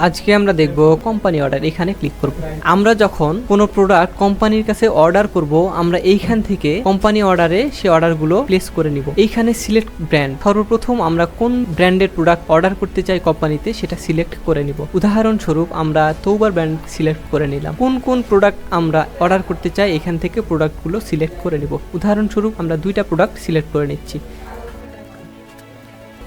আজকে আমরা দেখব কোম্পানি অর্ডার। এখানে ক্লিক করব। আমরা যখন কোনো প্রোডাক্ট কোম্পানির কাছে অর্ডার করব, আমরা এইখান থেকে কোম্পানি অর্ডারে সেই অর্ডারগুলো প্লেস করে নিব। এইখানে সিলেক্ট ব্র্যান্ড, সর্বপ্রথম আমরা কোন ব্র্যান্ডের প্রোডাক্ট অর্ডার করতে চাই কোম্পানিতে সেটা সিলেক্ট করে নিব। উদাহরণস্বরূপ আমরা তৌবার ব্র্যান্ড সিলেক্ট করে নিলাম। কোন কোন প্রোডাক্ট আমরা অর্ডার করতে চাই এখান থেকে প্রোডাক্টগুলো সিলেক্ট করে নিব। উদাহরণস্বরূপ আমরা 2টা প্রোডাক্ট সিলেক্ট করে নিচ্ছি।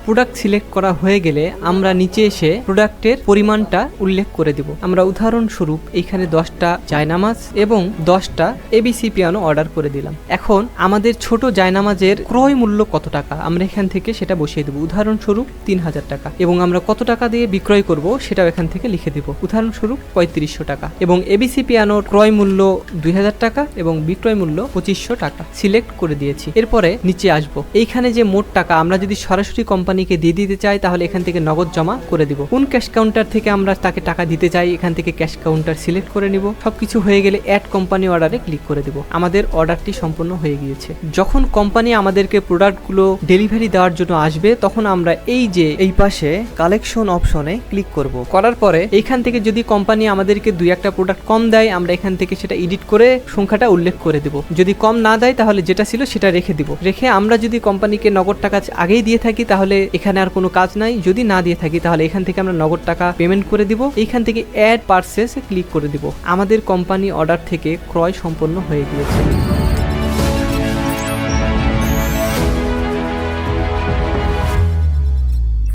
প্রোডাক্ট সিলেক্ট করা হয়ে গেলে আমরা নিচে এসে প্রোডাক্টের পরিমাণটা উল্লেখ করে দিব। আমরা উদাহরণস্বরূপ এইখানে 10টা জায়নামাজ এবং 10টা এবিসি পিয়ানো অর্ডার করে দিলাম। এখন আমাদের ছোট জায়নামাজের ক্রয় মূল্য কত টাকা আমরা এখান থেকে সেটা বসিয়ে দেব। উদাহরণস্বরূপ 3000 টাকা এবং আমরা কত টাকা দিয়ে বিক্রয় করব সেটাও এখান থেকে লিখে দেব। উদাহরণস্বরূপ 3500 টাকা এবং এবিসি পিয়ানোর ক্রয় মূল্য 2000 টাকা এবং বিক্রয় মূল্য 2500 টাকা সিলেক্ট করে দিয়েছি। এরপরে নিচে আসবো। এইখানে যে মোট টাকা আমরা যদি সরাসরি কোম্পানিকে দিয়ে দিতে চাই তাহলে এখান থেকে নগদ জমা করে দিব। কোন ক্যাশ কাউন্টার থেকে আমরা তাকে টাকা দিতে চাই এখান থেকে ক্যাশ কাউন্টার সিলেক্ট করে নিব। সবকিছু হয়ে গেলে অ্যাড কোম্পানি অর্ডারে ক্লিক করে দিব। আমাদের অর্ডারটি সম্পূর্ণ হয়ে গিয়েছে। যখন কোম্পানি আমাদেরকে প্রোডাক্টগুলো ডেলিভারি দেওয়ার জন্য আসবে তখন আমরা এই পাশে কালেকশন অপশনে ক্লিক করব। করার পরে এইখান থেকে যদি কোম্পানি আমাদেরকে 2-1টা প্রোডাক্ট কম দেয় আমরা এখান থেকে সেটা এডিট করে সংখ্যাটা উল্লেখ করে দিব। যদি কম না দেয় তাহলে যেটা ছিল সেটা রেখে দিব। রেখে আমরা যদি কোম্পানিকে নগদ টাকা আগেই দিয়ে থাকি তাহলে এখানে আর কোনো কাজ নাই। যদি না দিয়ে থাকি তাহলে এখান থেকে আমরা নগদ টাকা পেমেন্ট করে দিব। এইখান থেকে অ্যাড পারচেজ ক্লিক করে দিব। আমাদের কোম্পানি অর্ডার থেকে ক্রয় সম্পন্ন হয়ে গিয়েছে।